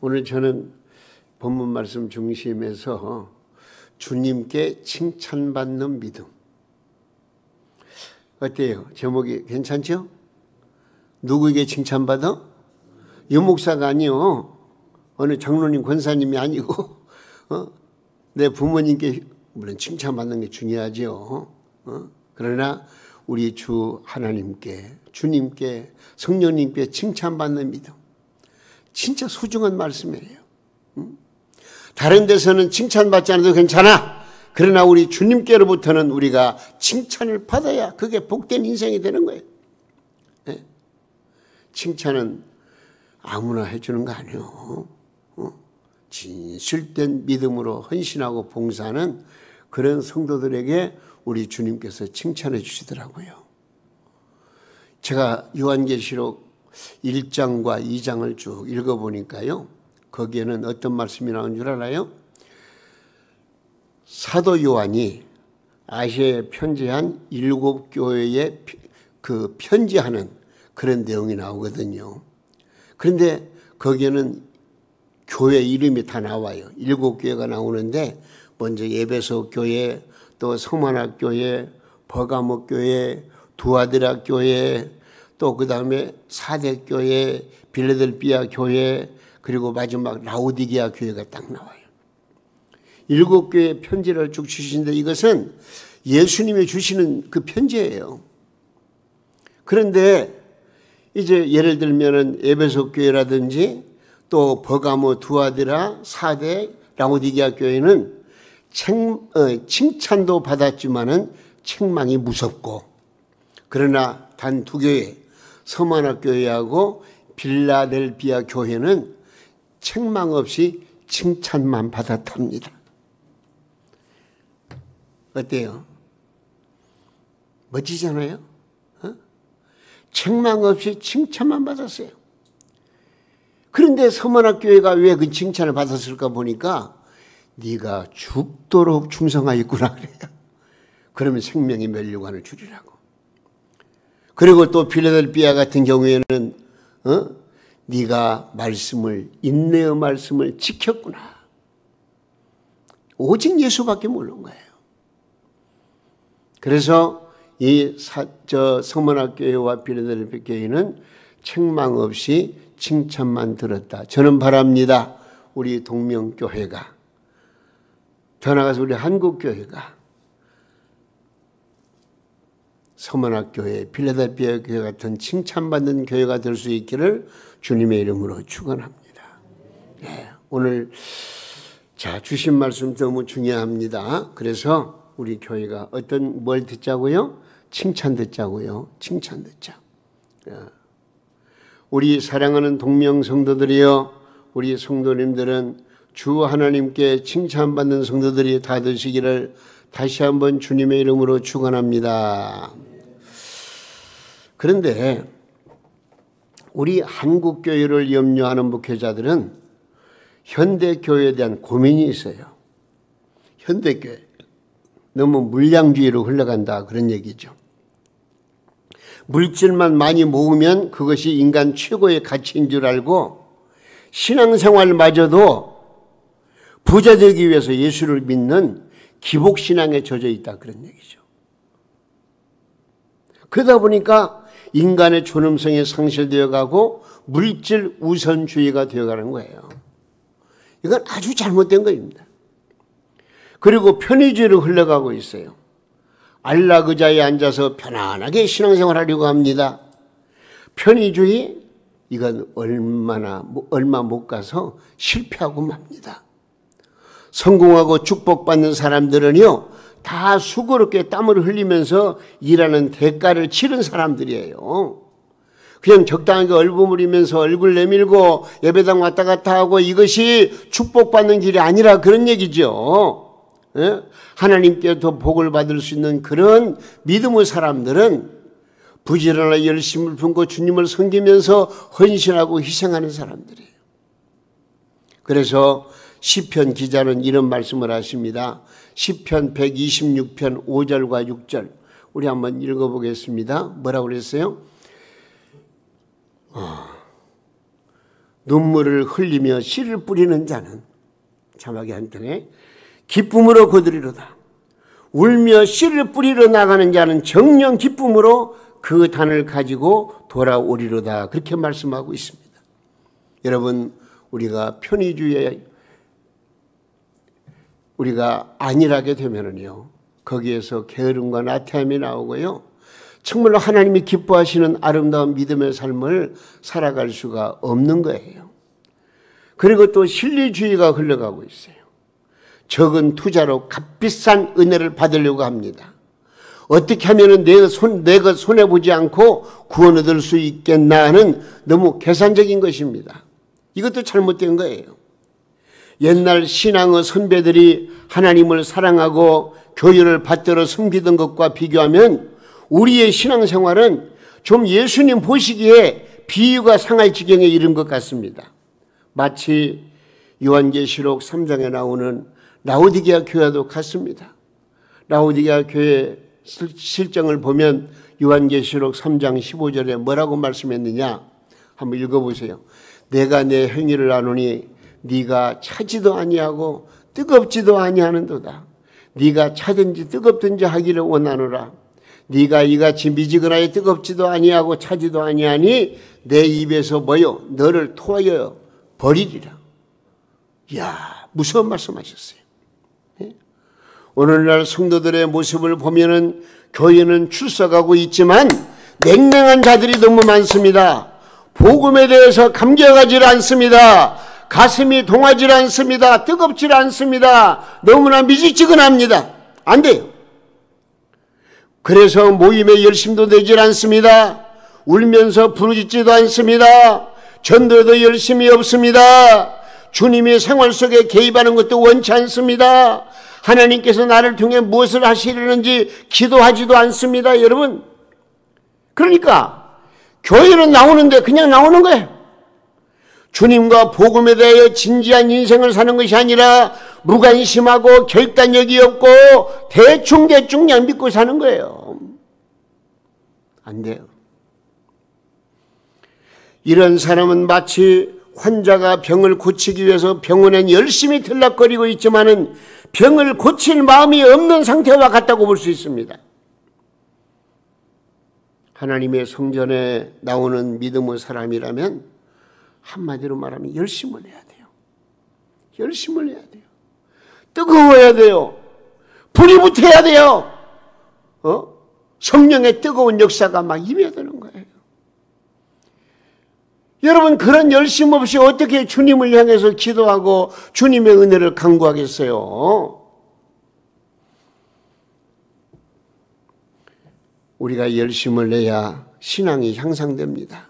오늘 저는 본문 말씀 중심에서 주님께 칭찬받는 믿음. 어때요? 제목이 괜찮죠? 누구에게 칭찬받아? 유목사가 아니요. 어느 장로님 권사님이 아니고 내 부모님께 물론 칭찬받는 게 중요하죠. 그러나 우리 주 하나님께, 주님께, 성령님께 칭찬받는 믿음. 진짜 소중한 말씀이에요. 다른 데서는 칭찬받지 않아도 괜찮아. 그러나 우리 주님께로부터는 우리가 칭찬을 받아야 그게 복된 인생이 되는 거예요. 네? 칭찬은 아무나 해주는 거 아니에요. 진실된 믿음으로 헌신하고 봉사하는 그런 성도들에게 우리 주님께서 칭찬해 주시더라고요. 제가 요한계시록 1장과 2장을 쭉 읽어보니까요. 거기에는 어떤 말씀이 나온 줄 알아요? 사도 요한이 아시아에 편지한 7교회에 그 편지하는 그런 내용이 나오거든요. 그런데 거기에는 교회 이름이 다 나와요. 7교회가 나오는데 먼저 에베소 교회, 또 서머나 교회, 버가모 교회, 두아드라 교회, 또 그 다음에 사대 교회, 빌레델비아 교회, 그리고 마지막 라오디게아 교회가 딱 나와요. 7교회 편지를 쭉 주시는데 이것은 예수님이 주시는 그 편지예요. 그런데 이제 예를 들면은 에베소 교회라든지 또 버가모, 두아드라, 사대, 라오디게아 교회는 칭찬도 받았지만은 책망이 무섭고, 그러나 단 2교회, 서머나 교회하고 빌라델비아 교회는 책망 없이 칭찬만 받았답니다. 어때요? 멋지잖아요? 책망 없이 칭찬만 받았어요. 그런데 서머나 교회가 왜 그 칭찬을 받았을까 보니까 네가 죽도록 충성하였구나 그래요. 그러면 생명이 면류관을 주리라고. 그리고 또 빌라델비아 같은 경우에는 네가 말씀을, 인내의 말씀을 지켰구나. 오직 예수밖에 모르는 거예요. 그래서 이 서머나 교회와 빌라델비아 교회는 책망 없이 칭찬만 들었다. 저는 바랍니다. 우리 동명교회가, 더 나아가서 우리 한국교회가 서머나 교회, 빌라델비아 교회 같은 칭찬받는 교회가 될 수 있기를 주님의 이름으로 축원합니다. 네, 오늘 주신 말씀 너무 중요합니다. 그래서 우리 교회가 뭘 듣자고요? 칭찬 듣자고요. 칭찬 듣자. 우리 사랑하는 동명 성도들이여, 우리 성도님들은 주 하나님께 칭찬받는 성도들이 다 되시기를 다시 한번 주님의 이름으로 축원합니다. 그런데 우리 한국교회를 염려하는 목회자들은 현대교회에 대한 고민이 있어요. 현대교회 너무 물량주의로 흘러간다, 그런 얘기죠. 물질만 많이 모으면 그것이 인간 최고의 가치인 줄 알고 신앙생활마저도 부자 되기 위해서 예수를 믿는 기복신앙에 젖어 있다, 그런 얘기죠. 그러다 보니까 인간의 존엄성이 상실되어 가고 물질 우선주의가 되어가는 거예요. 이건 아주 잘못된 것입니다. 그리고 편의주의로 흘러가고 있어요. 안락 의자에 앉아서 편안하게 신앙생활하려고 합니다. 편의주의, 이건 얼마 못 가서 실패하고 맙니다. 성공하고 축복받는 사람들은요, 다 수고롭게 땀을 흘리면서 일하는 대가를 치른 사람들이에요. 그냥 적당하게 얼버무리면서 얼굴 내밀고 예배당 왔다 갔다 하고 이것이 축복받는 길이 아니라 그런 얘기죠. 예? 하나님께 더 복을 받을 수 있는 그런 믿음의 사람들은 부지런하게 열심을 품고 주님을 섬기면서 헌신하고 희생하는 사람들이에요. 그래서 시편 기자는 이런 말씀을 하십니다. 시편 126편 5절과 6절 우리 한번 읽어보겠습니다. 뭐라고 그랬어요? 눈물을 흘리며 씨를 뿌리는 자는 자막이 한편에 기쁨으로 거두리로다. 울며 씨를 뿌리러 나가는 자는 정령 기쁨으로 그 단을 가지고 돌아오리로다. 그렇게 말씀하고 있습니다. 여러분, 우리가 편의주의에 우리가 안일하게 되면은요, 거기에서 게으름과 나태함이 나오고요, 정말로 하나님이 기뻐하시는 아름다운 믿음의 삶을 살아갈 수가 없는 거예요. 그리고 또 실리주의가 흘러가고 있어요. 적은 투자로 값비싼 은혜를 받으려고 합니다. 어떻게 하면 내가 손해보지 않고 구원 얻을 수 있겠나 하는 너무 계산적인 것입니다. 이것도 잘못된 거예요. 옛날 신앙의 선배들이 하나님을 사랑하고 교회를 받들어 섬기던 것과 비교하면 우리의 신앙생활은 좀 예수님 보시기에 비유가 상할 지경에 이른 것 같습니다. 마치 요한계시록 3장에 나오는 라오디게아 교회도 같습니다. 라오디게아 교회 실정을 보면 요한계시록 3장 15절에 뭐라고 말씀했느냐? 한번 읽어보세요. 내가 내 행위를 아노니 네가 차지도 아니하고 뜨겁지도 아니하는도다. 네가 차든지 뜨겁든지 하기를 원하노라. 네가 이같이 미지근하여 뜨겁지도 아니하고 차지도 아니하니 내 입에서 너를 토하여 버리리라. 이야, 무서운 말씀하셨어요. 오늘날 성도들의 모습을 보면은 교회는 출석하고 있지만 냉랭한 자들이 너무 많습니다. 복음에 대해서 감격하지 않습니다. 가슴이 동하지 않습니다. 뜨겁지 않습니다. 너무나 미지근합니다. 안 돼요. 그래서 모임에 열심도 되질 않습니다. 울면서 부르짖지도 않습니다. 전도도 열심히 없습니다. 주님의 생활 속에 개입하는 것도 원치 않습니다. 하나님께서 나를 통해 무엇을 하시려는지 기도하지도 않습니다. 여러분, 그러니까 교회는 나오는데 그냥 나오는 거예요. 주님과 복음에 대하여 진지한 인생을 사는 것이 아니라 무관심하고 결단력이 없고 대충 그냥 믿고 사는 거예요. 안 돼요. 이런 사람은 마치 환자가 병을 고치기 위해서 병원에 열심히 들락거리고 있지만은 병을 고칠 마음이 없는 상태와 같다고 볼 수 있습니다. 하나님의 성전에 나오는 믿음의 사람이라면 한마디로 말하면 열심을 해야 돼요. 열심을 해야 돼요. 뜨거워야 돼요. 불이 붙어야 돼요. 성령의 뜨거운 역사가 막 임해야 되는 거예요. 여러분, 그런 열심 없이 어떻게 주님을 향해서 기도하고 주님의 은혜를 간구하겠어요? 우리가 열심을 내야 신앙이 향상됩니다.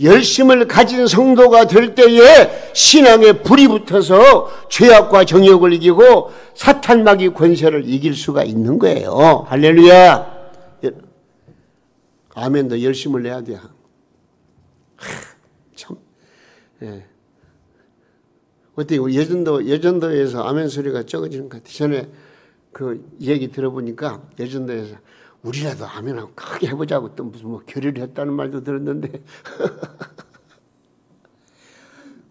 열심을 가진 성도가 될 때에 신앙에 불이 붙어서 죄악과 정욕을 이기고 사탄마귀 권세를 이길 수가 있는 거예요. 할렐루야. 아멘도 열심을 내야 돼요. 참, 예. 어때요? 여전도에서 아멘 소리가 적어지는 것 같아요. 전에 그 얘기 들어보니까 여전도에서 우리라도 아멘하고 크게 해보자고 또 무슨 뭐 결의를 했다는 말도 들었는데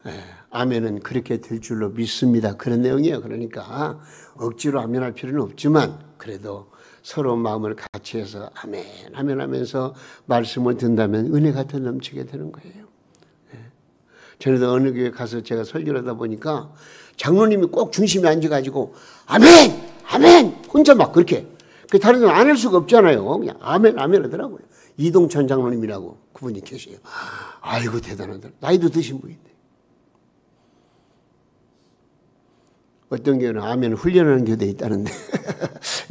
예, 아멘은 그렇게 될 줄로 믿습니다. 그런 내용이에요. 그러니까 억지로 아멘할 필요는 없지만 그래도 서로 마음을 같이 해서 아멘 아멘 하면서 말씀을 듣는다면 은혜가 더 넘치게 되는 거예요. 예. 전에도 어느 교회 가서 제가 설교를 하다 보니까 장로님이 꼭 중심에 앉아가지고 아멘 아멘 혼자 막 그렇게 다른 사람 안 할 수가 없잖아요. 그냥 아멘 아멘 하더라고요. 이동찬 장로님이라고 그분이 계세요. 아이고 대단하다. 나이도 드신 분인데. 어떤 교회는 아멘을 훈련하는 교회도 있다는데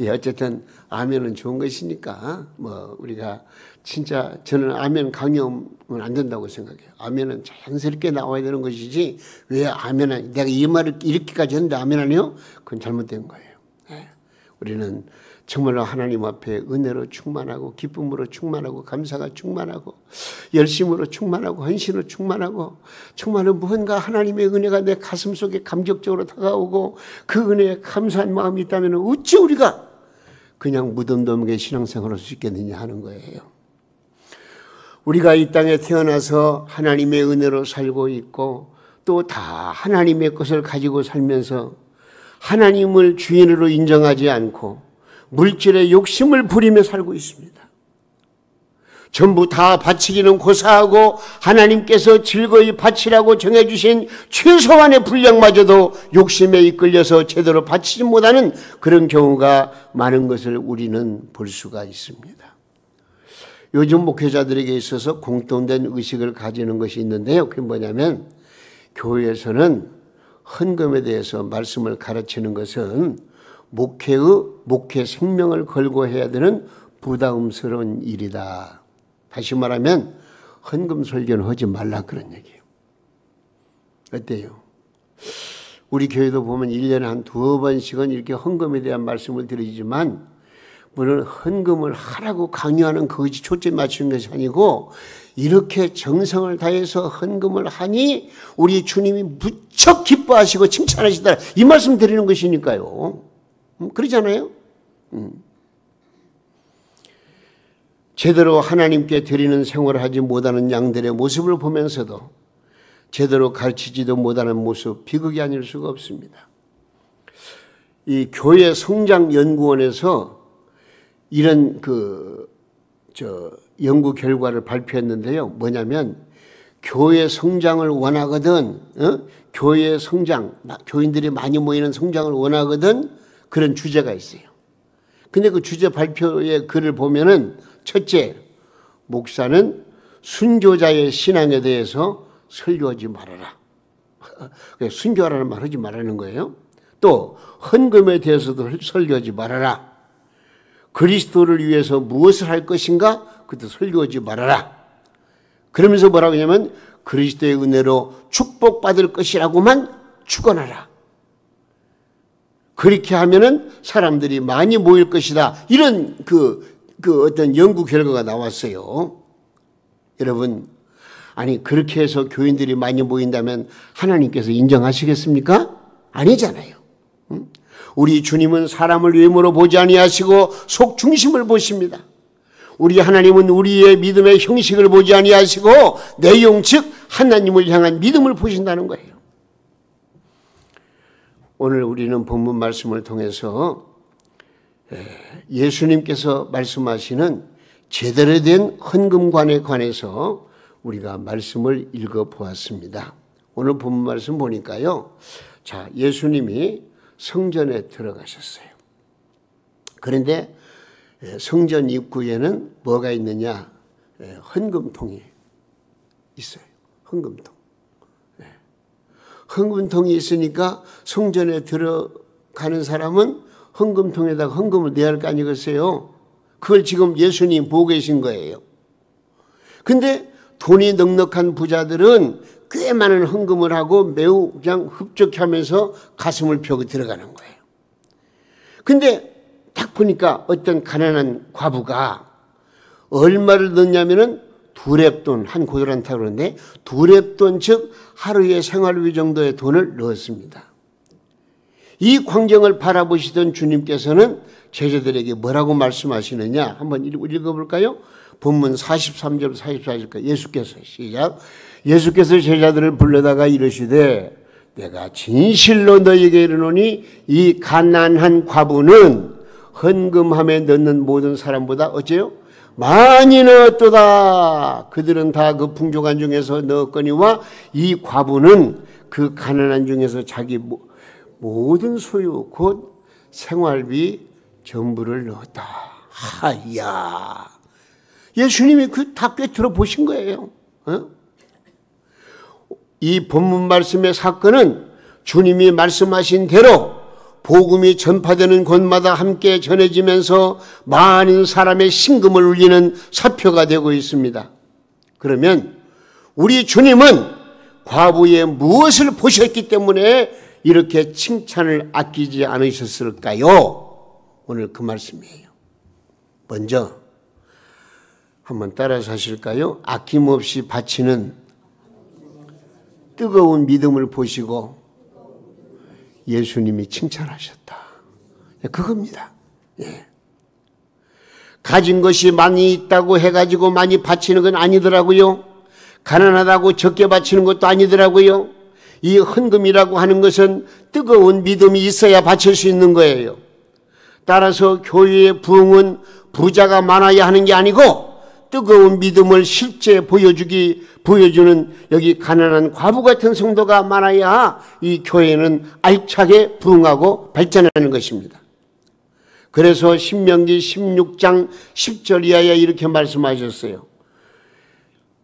예, 어쨌든 아멘은 좋은 것이니까 뭐 우리가 진짜 저는 아멘 강요는 안 된다고 생각해요. 아멘은 자연스럽게 나와야 되는 것이지 왜 아멘은 내가 이 말을 이렇게까지 했는데 아멘 아니요? 그건 잘못된 거예요. 예. 우리는 정말로 하나님 앞에 은혜로 충만하고 기쁨으로 충만하고 감사가 충만하고 열심으로 충만하고 헌신으로 충만하고 정말로 무언가 하나님의 은혜가 내 가슴 속에 감격적으로 다가오고 그 은혜에 감사한 마음이 있다면 어찌 우리가 그냥 무덤덤하게 신앙생활을 할 수 있겠느냐 하는 거예요. 우리가 이 땅에 태어나서 하나님의 은혜로 살고 있고 또 다 하나님의 것을 가지고 살면서 하나님을 주인으로 인정하지 않고 물질의 욕심을 부리며 살고 있습니다. 전부 다 바치기는 고사하고 하나님께서 즐거이 바치라고 정해주신 최소한의 분량마저도 욕심에 이끌려서 제대로 바치지 못하는 그런 경우가 많은 것을 우리는 볼 수가 있습니다. 요즘 목회자들에게 있어서 공통된 의식을 가지는 것이 있는데요. 그게 뭐냐면 교회에서는 헌금에 대해서 말씀을 가르치는 것은 목회 생명을 걸고 해야 되는 부담스러운 일이다. 다시 말하면 헌금 설교는 하지 말라 그런 얘기예요. 어때요? 우리 교회도 보면 1년에 한 2번씩은 이렇게 헌금에 대한 말씀을 드리지만 물론 헌금을 하라고 강요하는 그것이 초점 맞추는 것이 아니고 이렇게 정성을 다해서 헌금을 하니 우리 주님이 무척 기뻐하시고 칭찬하시더라 이 말씀 드리는 것이니까요. 그러잖아요. 제대로 하나님께 드리는 생활을 하지 못하는 양들의 모습을 보면서도 제대로 가르치지도 못하는 모습 비극이 아닐 수가 없습니다. 이 교회 성장연구원에서 이런 연구 결과를 발표했는데요. 뭐냐면 교회 성장을 원하거든, 교회 성장, 교인들이 많이 모이는 성장을 원하거든 그런 주제가 있어요. 근데 그 주제 발표의 글을 보면은 첫째, 목사는 순교자의 신앙에 대해서 설교하지 말아라. 순교하라는 말 하지 말라는 거예요. 또 헌금에 대해서도 설교하지 말아라. 그리스도를 위해서 무엇을 할 것인가? 그것도 설교하지 말아라. 그러면서 뭐라고 하냐면 그리스도의 은혜로 축복받을 것이라고만 축원하라. 그렇게 하면은 사람들이 많이 모일 것이다. 이런 어떤 연구 결과가 나왔어요. 여러분, 아니 그렇게 해서 교인들이 많이 모인다면 하나님께서 인정하시겠습니까? 아니잖아요. 우리 주님은 사람을 외모로 보지 아니하시고 속 중심을 보십니다. 우리 하나님은 우리의 믿음의 형식을 보지 아니하시고 내용 즉 하나님을 향한 믿음을 보신다는 거예요. 오늘 우리는 본문 말씀을 통해서 예수님께서 말씀하시는 제대로 된 헌금관에 관해서 우리가 말씀을 읽어보았습니다. 오늘 본문 말씀 보니까요. 자, 예수님이 성전에 들어가셨어요. 그런데 성전 입구에는 뭐가 있느냐? 헌금통이 있어요. 헌금통. 헌금통이 있으니까 성전에 들어가는 사람은 헌금통에다가 헌금을 내야 할 거 아니겠어요? 그걸 지금 예수님 보고 계신 거예요. 근데 돈이 넉넉한 부자들은 꽤 많은 헌금을 하고 매우 그냥 흡족하면서 가슴을 펴고 들어가는 거예요. 근데 딱 보니까 어떤 가난한 과부가 얼마를 넣냐면은 두렙돈, 한 고도란타 그러는데 두렙돈 즉 하루의 생활비 정도의 돈을 넣었습니다. 이 광경을 바라보시던 주님께서는 제자들에게 뭐라고 말씀하시느냐 한번 읽어볼까요? 본문 43절 44절까지 예수께서 시작. 예수께서 제자들을 불러다가 이르시되 내가 진실로 너희에게 이르노니 이 가난한 과부는 헌금함에 넣는 모든 사람보다 어째요? 많이 넣었도다. 그들은 다 그 풍족한 중에서 넣었거니와 이 과부는 그 가난한 중에서 자기 모든 소유 곧 생활비 전부를 넣었다. 하야. 예수님이 그 다 꿰뚫어 보신 거예요. 이 본문 말씀의 사건은 주님이 말씀하신 대로 복음이 전파되는 곳마다 함께 전해지면서 많은 사람의 심금을 울리는 사표가 되고 있습니다. 그러면 우리 주님은 과부의 무엇을 보셨기 때문에 이렇게 칭찬을 아끼지 않으셨을까요? 오늘 그 말씀이에요. 먼저 한번 따라서 하실까요? 아낌없이 바치는 뜨거운 믿음을 보시고 예수님이 칭찬하셨다. 그겁니다. 예. 가진 것이 많이 있다고 해가지고 많이 바치는 건 아니더라고요. 가난하다고 적게 바치는 것도 아니더라고요. 이 헌금이라고 하는 것은 뜨거운 믿음이 있어야 바칠 수 있는 거예요. 따라서 교회의 부흥은 부자가 많아야 하는 게 아니고 뜨거운 믿음을 실제 보여주는 여기 가난한 과부 같은 성도가 많아야 이 교회는 알차게 부흥하고 발전하는 것입니다. 그래서 신명기 16장 10절 이하에 이렇게 말씀하셨어요.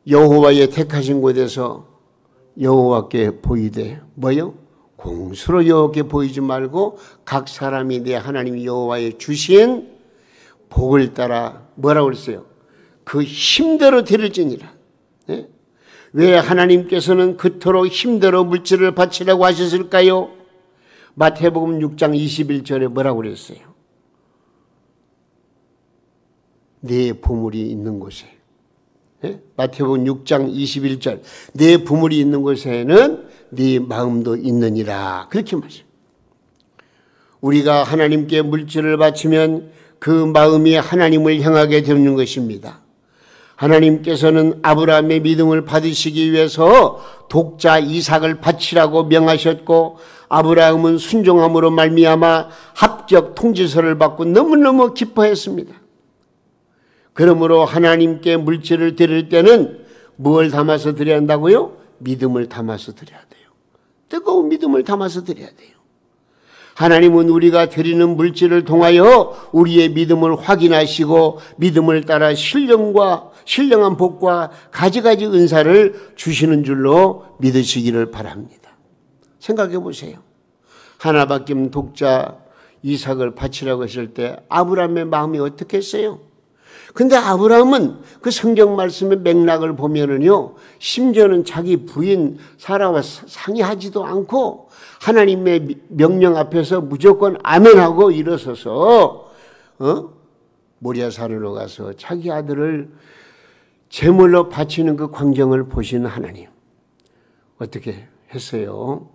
여호와의 택하신 곳에서 여호와께 보이되 뭐요? 공수로 여호와께 보이지 말고 각 사람이 내 하나님 여호와의 주신 복을 따라 뭐라고 그랬어요? 그 힘대로 드릴지니라. 네? 왜 하나님께서는 그토록 힘대로 물질을 바치라고 하셨을까요? 마태복음 6장 21절에 뭐라고 그랬어요? 내 보물이 있는 곳에. 네? 마태복음 6장 21절 내 보물이 있는 곳에는 네 마음도 있느니라. 그렇게 말씀합니다. 우리가 하나님께 물질을 바치면 그 마음이 하나님을 향하게 되는 것입니다. 하나님께서는 아브라함의 믿음을 받으시기 위해서 독자 이삭을 바치라고 명하셨고 아브라함은 순종함으로 말미암아 합격 통지서를 받고 너무너무 기뻐했습니다. 그러므로 하나님께 물질을 드릴 때는 뭘 담아서 드려야 한다고요? 믿음을 담아서 드려야 돼요. 뜨거운 믿음을 담아서 드려야 돼요. 하나님은 우리가 드리는 물질을 통하여 우리의 믿음을 확인하시고 믿음을 따라 신령한 복과 가지가지 은사를 주시는 줄로 믿으시기를 바랍니다. 생각해 보세요. 하나밖에 없는 독자 이삭을 바치라고 했을 때 아브라함의 마음이 어떻겠어요? 근데 아브라함은 그 성경 말씀의 맥락을 보면은요, 심지어는 자기 부인 사라와 상의하지도 않고 하나님의 명령 앞에서 무조건 아멘하고 일어서서 모리아산으로 가서 자기 아들을 제물로 바치는 그 광경을 보시는 하나님 어떻게 했어요?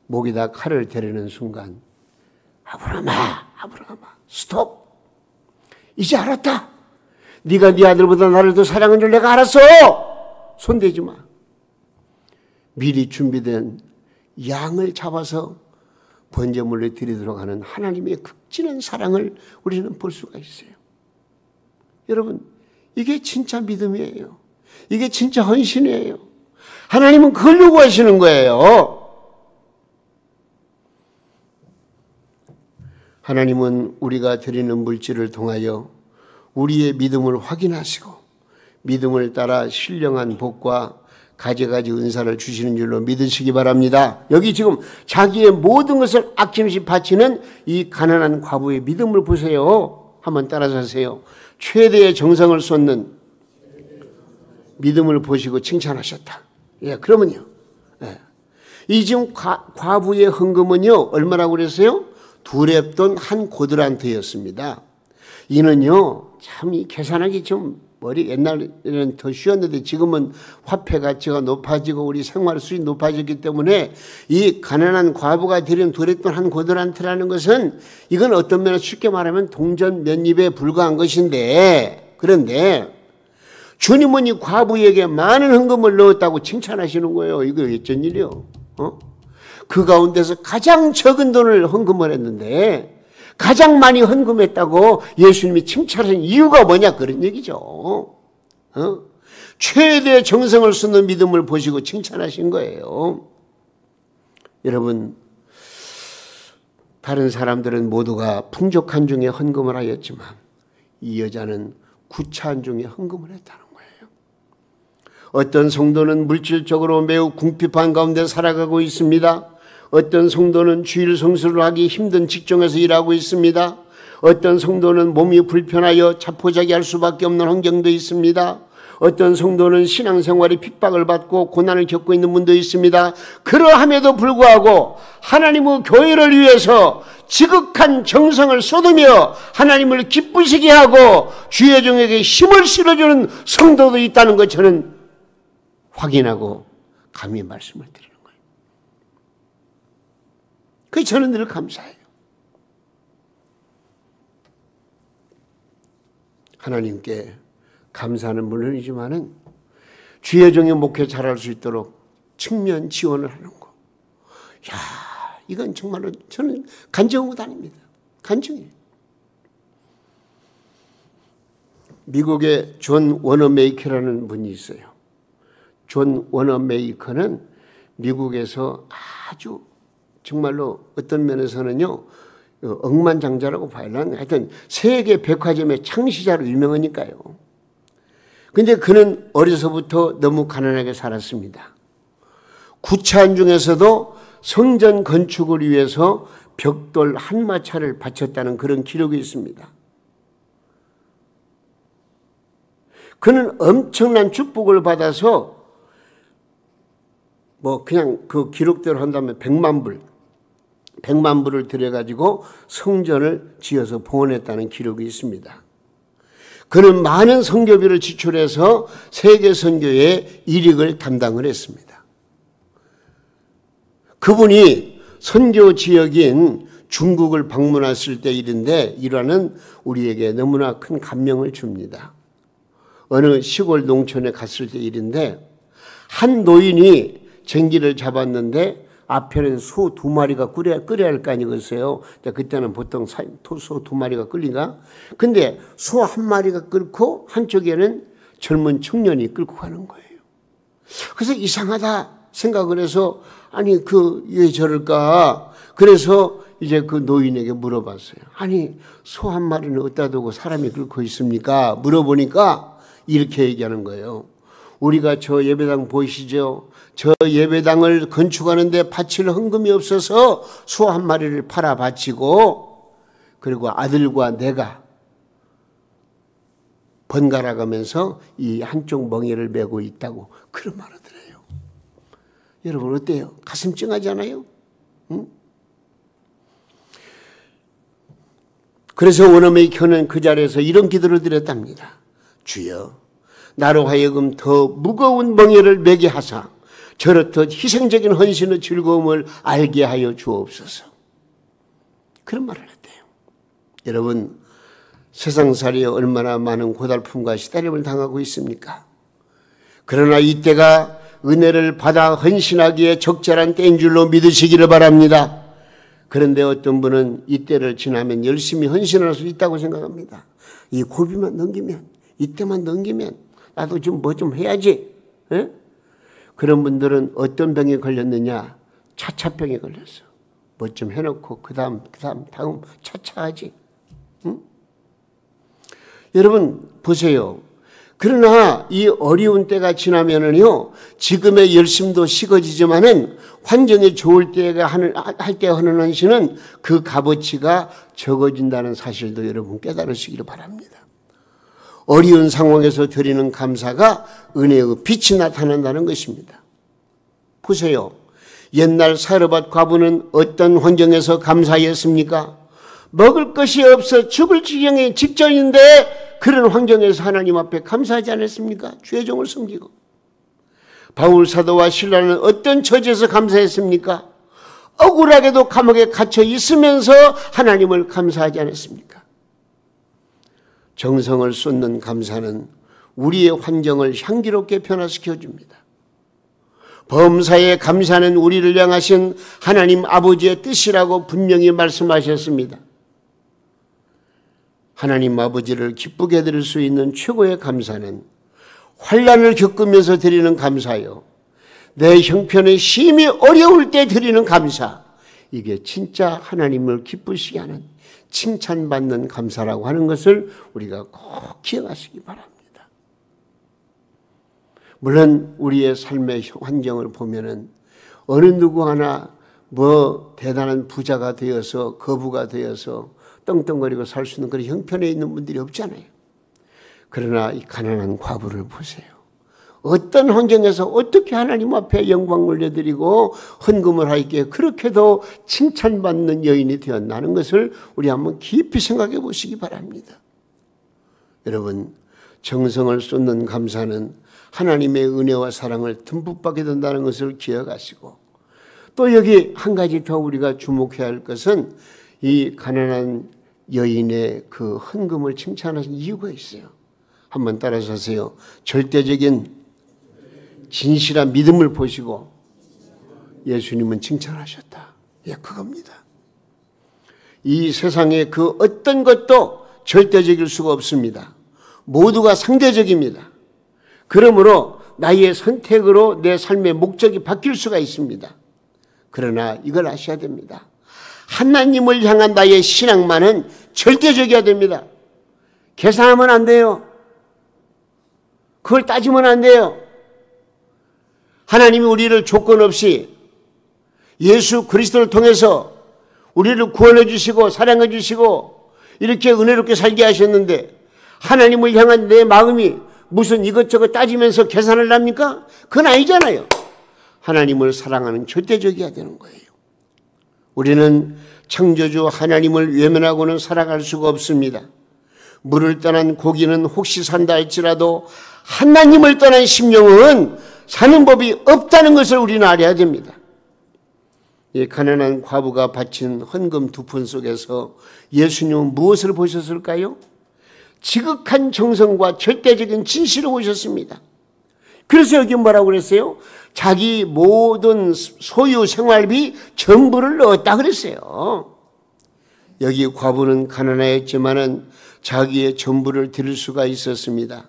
목에다 칼을 대려는 순간 아브라함아 스톱. 이제 알았다. 네가 네 아들보다 나를 더 사랑한 줄 내가 알았어. 손대지 마. 미리 준비된 양을 잡아서 번제물로 드리도록 하는 하나님의 극진한 사랑을 우리는 볼 수가 있어요. 여러분, 이게 진짜 믿음이에요. 이게 진짜 헌신이에요. 하나님은 그걸 요구하시는 거예요. 하나님은 우리가 드리는 물질을 통하여 우리의 믿음을 확인하시고 믿음을 따라 신령한 복과 가지가지 은사를 주시는 줄로 믿으시기 바랍니다. 여기 지금 자기의 모든 것을 아낌없이 바치는 이 가난한 과부의 믿음을 보세요. 한번 따라서 하세요. 최대의 정성을 쏟는 믿음을 보시고 칭찬하셨다. 예, 그러면요. 예. 이 지금 과부의 헌금은요, 얼마라고 그랬어요? 2렙돈 1고드란트였습니다. 이는요, 참 이 계산하기 좀 옛날에는 더 쉬웠는데 지금은 화폐 가치가 높아지고 우리 생활 수준이 높아졌기 때문에 이 가난한 과부가 드린 2렙돈 1고드란트라는 것은 이건 어떤 면에서 쉽게 말하면 동전 몇 입에 불과한 것인데, 그런데 주님은 이 과부에게 많은 헌금을 넣었다고 칭찬하시는 거예요. 이거 어쩐 일이요? 그 가운데서 가장 적은 돈을 헌금을 했는데 가장 많이 헌금했다고 예수님이 칭찬하신 이유가 뭐냐, 그런 얘기죠. 최대의 정성을 쏟는 믿음을 보시고 칭찬하신 거예요. 여러분, 다른 사람들은 모두가 풍족한 중에 헌금을 하였지만 이 여자는 구차한 중에 헌금을 했다는 거예요. 어떤 성도는 물질적으로 매우 궁핍한 가운데 살아가고 있습니다. 어떤 성도는 주일 성수를 하기 힘든 직종에서 일하고 있습니다. 어떤 성도는 몸이 불편하여 자포자기할 수밖에 없는 환경도 있습니다. 어떤 성도는 신앙생활에 핍박을 받고 고난을 겪고 있는 분도 있습니다. 그러함에도 불구하고 하나님의 교회를 위해서 지극한 정성을 쏟으며 하나님을 기쁘시게 하고 주의 종에게 힘을 실어주는 성도도 있다는 것 저는 확인하고 감히 말씀을 드립니다. 그래서 저는 늘 감사해요. 하나님께 감사는 물론이지만은 주의 종의 목회 잘할 수 있도록 측면 지원을 하는 거. 야, 이건 정말로 저는 간증한 것 아닙니다. 간증이에요. 미국의 존 워너메이커라는 분이 있어요. 존 워너메이커는 미국에서 아주 정말로 어떤 면에서는요, 억만장자라고 봐요. 하여튼 세계 백화점의 창시자로 유명하니까요. 근데 그는 어려서부터 너무 가난하게 살았습니다. 구차한 중에서도 성전 건축을 위해서 벽돌 한 마차를 바쳤다는 그런 기록이 있습니다. 그는 엄청난 축복을 받아서 그냥 그 기록대로 한다면 100만 불을 들여가지고 성전을 지어서 봉헌했다는 기록이 있습니다. 그는 많은 선교비를 지출해서 세계 선교의 일익을 담당을 했습니다. 그분이 선교 지역인 중국을 방문했을 때 일인데 일화는 우리에게 너무나 큰 감명을 줍니다. 어느 시골 농촌에 갔을 때 일인데 한 노인이 쟁기를 잡았는데 앞에는 소 2마리가 끓여야 할 거 아니겠어요. 그때는 보통 소 2마리가 끌리가. 근데 소 1마리가 끓고 한쪽에는 젊은 청년이 끌고 가는 거예요. 그래서 이상하다 생각을 해서 아니 왜 저럴까. 그래서 이제 그 노인에게 물어봤어요. 아니 소 1마리는 어디다 두고 사람이 끌고 있습니까? 물어보니까 이렇게 얘기하는 거예요. 우리가 저 예배당 보이시죠? 저 예배당을 건축하는데 바칠 헌금이 없어서 소 1마리를 팔아 바치고 그리고 아들과 내가 번갈아 가면서 이 한쪽 멍에를 메고 있다고 그런 말을 들어요. 여러분 어때요? 가슴 찡하지 않아요? 응? 그래서 워너메이커는 그 자리에서 이런 기도를 드렸답니다. 주여 나로 하여금 더 무거운 멍에를 메게 하사 저렇듯 희생적인 헌신의 즐거움을 알게 하여 주옵소서. 그런 말을 했대요. 여러분 세상살이에 얼마나 많은 고달픔과 시달림을 당하고 있습니까? 그러나 이때가 은혜를 받아 헌신하기에 적절한 때인 줄로 믿으시기를 바랍니다. 그런데 어떤 분은 이때를 지나면 열심히 헌신할 수 있다고 생각합니다. 이 고비만 넘기면 이때만 넘기면 나도 좀 뭐 좀 해야지. 에? 그런 분들은 어떤 병에 걸렸느냐? 차차병에 걸렸어. 뭐 좀 해놓고 다음 차차하지. 응? 여러분 보세요. 그러나 이 어려운 때가 지나면은요, 지금의 열심도 식어지지만은 환경이 좋을 때가 할 때 하는 헌신은 그 값어치가 적어진다는 사실도 여러분 깨달으시기를 바랍니다. 어려운 상황에서 드리는 감사가 은혜의 빛이 나타난다는 것입니다. 보세요. 옛날 사르밧 과부는 어떤 환경에서 감사했습니까? 먹을 것이 없어 죽을 지경에 직전인데 그런 환경에서 하나님 앞에 감사하지 않았습니까? 주의 종을 섬기고. 바울 사도와 실라는 어떤 처지에서 감사했습니까? 억울하게도 감옥에 갇혀 있으면서 하나님을 감사하지 않았습니까? 정성을 쏟는 감사는 우리의 환경을 향기롭게 변화시켜 줍니다. 범사에 감사는 우리를 향하신 하나님 아버지의 뜻이라고 분명히 말씀하셨습니다. 하나님 아버지를 기쁘게 해드릴 수 있는 최고의 감사는 환난을 겪으면서 드리는 감사요. 내 형편이 심히 어려울 때 드리는 감사. 이게 진짜 하나님을 기쁘시게 하는 칭찬받는 감사라고 하는 것을 우리가 꼭 기억하시기 바랍니다. 물론 우리의 삶의 환경을 보면은 어느 누구 하나 뭐 대단한 부자가 되어서 거부가 되어서 떵떵거리고 살 수 있는 그런 형편에 있는 분들이 없잖아요. 그러나 이 가난한 과부를 보세요. 어떤 환경에서 어떻게 하나님 앞에 영광을 올려드리고 헌금을 하기에 그렇게도 칭찬받는 여인이 되었나는 것을 우리 한번 깊이 생각해 보시기 바랍니다. 여러분, 정성을 쏟는 감사는 하나님의 은혜와 사랑을 듬뿍 받게 된다는 것을 기억하시고, 또 여기 한 가지 더 우리가 주목해야 할 것은 이 가난한 여인의 그 헌금을 칭찬하신 이유가 있어요. 한번 따라서 하세요. 절대적인 진실한 믿음을 보시고 예수님은 칭찬하셨다. 예, 그겁니다. 이 세상에 그 어떤 것도 절대적일 수가 없습니다. 모두가 상대적입니다. 그러므로 나의 선택으로 내 삶의 목적이 바뀔 수가 있습니다. 그러나 이걸 아셔야 됩니다. 하나님을 향한 나의 신앙만은 절대적이어야 됩니다. 계산하면 안 돼요. 그걸 따지면 안 돼요. 하나님이 우리를 조건 없이 예수 그리스도를 통해서 우리를 구원해 주시고 사랑해 주시고 이렇게 은혜롭게 살게 하셨는데 하나님을 향한 내 마음이 무슨 이것저것 따지면서 계산을 합니까? 그건 아니잖아요. 하나님을 사랑하는 절대적이어야 되는 거예요. 우리는 창조주 하나님을 외면하고는 살아갈 수가 없습니다. 물을 떠난 고기는 혹시 산다 할지라도 하나님을 떠난 심령은 사는 법이 없다는 것을 우리는 알아야 됩니다. 이 가난한 과부가 바친 헌금 2푼 속에서 예수님은 무엇을 보셨을까요? 지극한 정성과 절대적인 진실을 보셨습니다. 그래서 여기 뭐라고 그랬어요? 자기 모든 소유 생활비 전부를 넣었다 그랬어요. 여기 과부는 가난하였지만은 자기의 전부를 드릴 수가 있었습니다.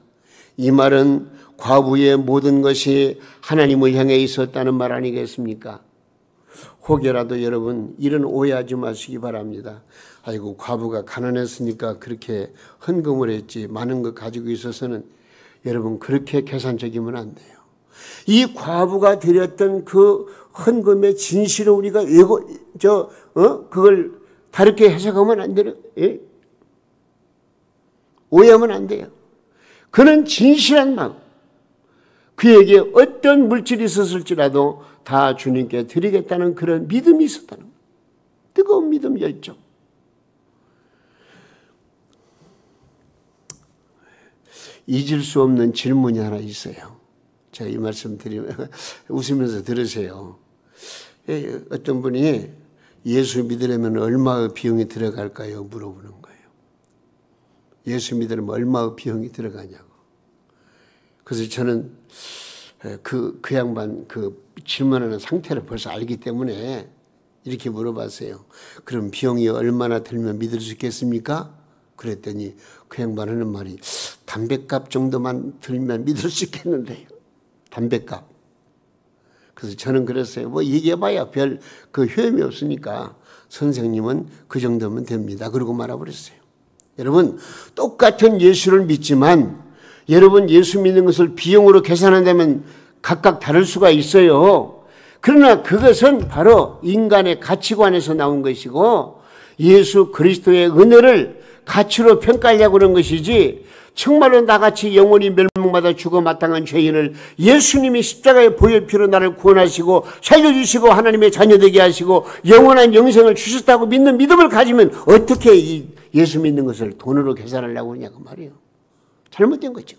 이 말은 과부의 모든 것이 하나님을 향해 있었다는 말 아니겠습니까? 혹여라도 여러분 이런 오해하지 마시기 바랍니다. 아이고 과부가 가난했으니까 그렇게 헌금을 했지 많은 거 가지고 있어서는 여러분 그렇게 계산적이면 안 돼요. 이 과부가 드렸던 그 헌금의 진실을 우리가 그걸 다르게 해석하면 안 돼요. 예? 오해하면 안 돼요. 그는 진실한 마음, 그에게 어떤 물질이 있었을지라도 다 주님께 드리겠다는 그런 믿음이 있었다는 거예요. 뜨거운 믿음, 열정. 잊을 수 없는 질문이 하나 있어요. 제가 이 말씀 드리면 웃으면서 들으세요. 어떤 분이 예수 믿으려면 얼마의 비용이 들어갈까요? 물어보는 거예요. 예수 믿으려면 얼마의 비용이 들어가냐고. 그래서 저는 그 양반 그 질문하는 상태를 벌써 알기 때문에 이렇게 물어봤어요. 그럼 비용이 얼마나 들면 믿을 수 있겠습니까? 그랬더니 그 양반 하는 말이 담뱃값 정도만 들면 믿을 수 있겠는데요. 담뱃값. 그래서 저는 그랬어요. 뭐 얘기해봐야 별 그 효험이 없으니까 선생님은 그 정도면 됩니다. 그러고 말아버렸어요. 여러분 똑같은 예수를 믿지만 여러분 예수 믿는 것을 비용으로 계산한다면 각각 다를 수가 있어요. 그러나 그것은 바로 인간의 가치관에서 나온 것이고 예수 그리스도의 은혜를 가치로 평가하려고 그런 것이지 정말로 나같이 영원히 멸망받아 죽어 마땅한 죄인을 예수님이 십자가의 보혈 피로 나를 구원하시고 살려주시고 하나님의 자녀되게 하시고 영원한 영생을 주셨다고 믿는 믿음을 가지면 어떻게 이 예수 믿는 것을 돈으로 계산하려고 하냐고 말이에요. 잘못된 거죠.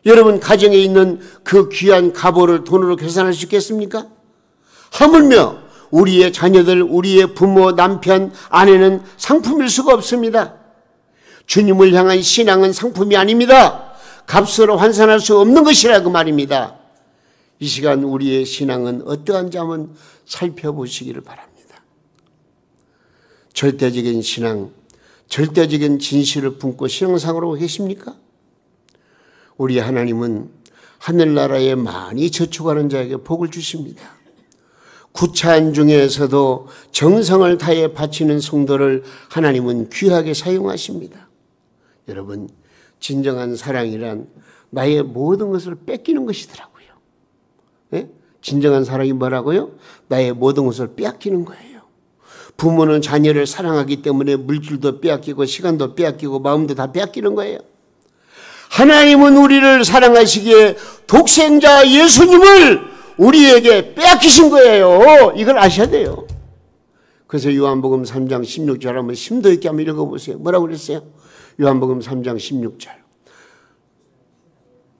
여러분 가정에 있는 그 귀한 가보를 돈으로 계산할 수 있겠습니까? 하물며 우리의 자녀들, 우리의 부모, 남편, 아내는 상품일 수가 없습니다. 주님을 향한 신앙은 상품이 아닙니다. 값으로 환산할 수 없는 것이라 그 말입니다. 이 시간 우리의 신앙은 어떠한지 한번 살펴보시기를 바랍니다. 절대적인 신앙, 절대적인 진실을 품고 신앙생활하고 계십니까? 우리 하나님은 하늘나라에 많이 저축하는 자에게 복을 주십니다. 구차한 중에서도 정성을 다해 바치는 성도를 하나님은 귀하게 사용하십니다. 여러분 진정한 사랑이란 나의 모든 것을 뺏기는 것이더라고요. 네? 진정한 사랑이 뭐라고요? 나의 모든 것을 빼앗기는 거예요. 부모는 자녀를 사랑하기 때문에 물질도 빼앗기고 시간도 빼앗기고 마음도 다 빼앗기는 거예요. 하나님은 우리를 사랑하시기에 독생자 예수님을 우리에게 빼앗기신 거예요. 이걸 아셔야 돼요. 그래서 요한복음 3장 16절 한번 심도 있게 한번 읽어보세요. 뭐라고 그랬어요? 요한복음 3장 16절.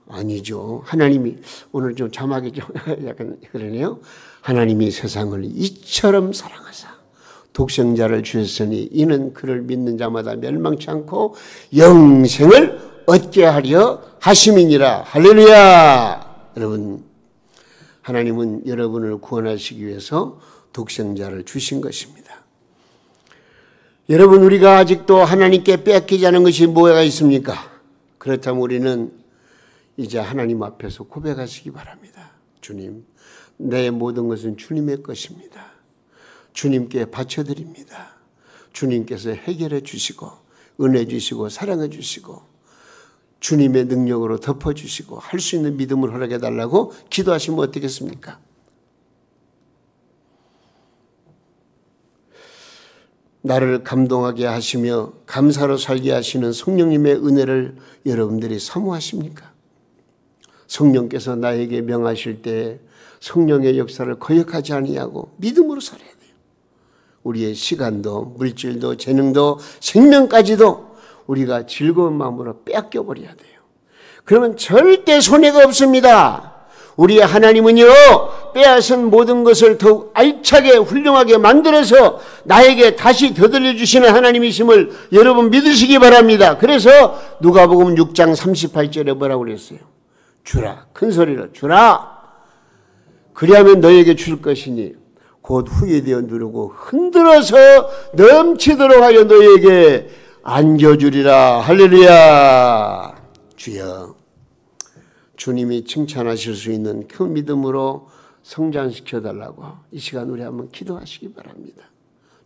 아니죠. 하나님이 오늘 좀 자막이 좀 약간 그러네요. 하나님이 세상을 이처럼 사랑하사 독생자를 주셨으니 이는 그를 믿는 자마다 멸망치 않고 영생을 얻게 하려 하심이니라. 할렐루야. 여러분, 하나님은 여러분을 구원하시기 위해서 독생자를 주신 것입니다. 여러분, 우리가 아직도 하나님께 뺏기지 않은 것이 뭐가 있습니까? 그렇다면 우리는 이제 하나님 앞에서 고백하시기 바랍니다. 주님, 내 모든 것은 주님의 것입니다. 주님께 바쳐드립니다. 주님께서 해결해 주시고 은혜 주시고 사랑해 주시고 주님의 능력으로 덮어주시고 할 수 있는 믿음을 허락해 달라고 기도하시면 어떻겠습니까? 나를 감동하게 하시며 감사로 살게 하시는 성령님의 은혜를 여러분들이 사모하십니까? 성령께서 나에게 명하실 때 성령의 역사를 거역하지 아니하고 믿음으로 살아야 돼요. 우리의 시간도 물질도 재능도 생명까지도 우리가 즐거운 마음으로 뺏겨버려야 돼요. 그러면 절대 손해가 없습니다. 우리의 하나님은요, 빼앗은 모든 것을 더욱 알차게 훌륭하게 만들어서 나에게 다시 되돌려 주시는 하나님이심을 여러분 믿으시기 바랍니다. 그래서 누가복음 6장 38절에 뭐라고 그랬어요? 주라, 큰 소리로 주라. 그리하면 너에게 줄 것이니 곧 후회되어 누르고 흔들어서 넘치도록 하여 너에게 안겨주리라. 할렐루야. 주여, 주님이 칭찬하실 수 있는 그 믿음으로 성장시켜달라고 이 시간 우리 한번 기도하시기 바랍니다.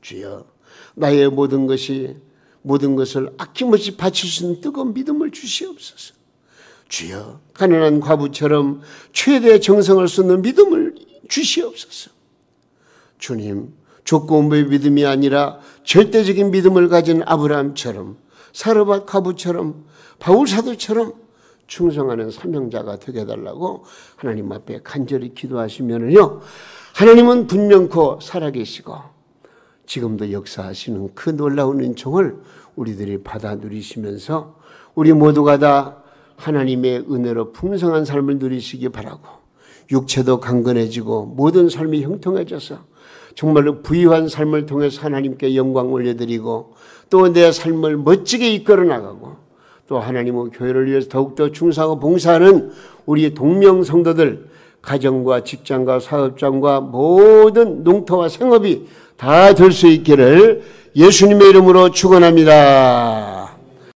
주여, 나의 모든 것을 아낌없이 바칠 수 있는 뜨거운 믿음을 주시옵소서. 주여, 가난한 과부처럼 최대의 정성을 쏟는 믿음을 주시옵소서. 주님, 조건부의 믿음이 아니라 절대적인 믿음을 가진 아브라함처럼, 사르밧 과부처럼, 바울 사도처럼 충성하는 사명자가 되게 해달라고 하나님 앞에 간절히 기도하시면요, 하나님은 분명코 살아계시고 지금도 역사하시는 그 놀라운 은총을 우리들이 받아 누리시면서 우리 모두가 다 하나님의 은혜로 풍성한 삶을 누리시기 바라고, 육체도 강건해지고 모든 삶이 형통해져서 정말로 부유한 삶을 통해서 하나님께 영광 올려드리고 또 내 삶을 멋지게 이끌어 나가고 또 하나님의 교회를 위해서 더욱더 충성하고 봉사하는 우리 동명 성도들, 가정과 직장과 사업장과 모든 농토와 생업이 다 될 수 있기를 예수님의 이름으로 축원합니다.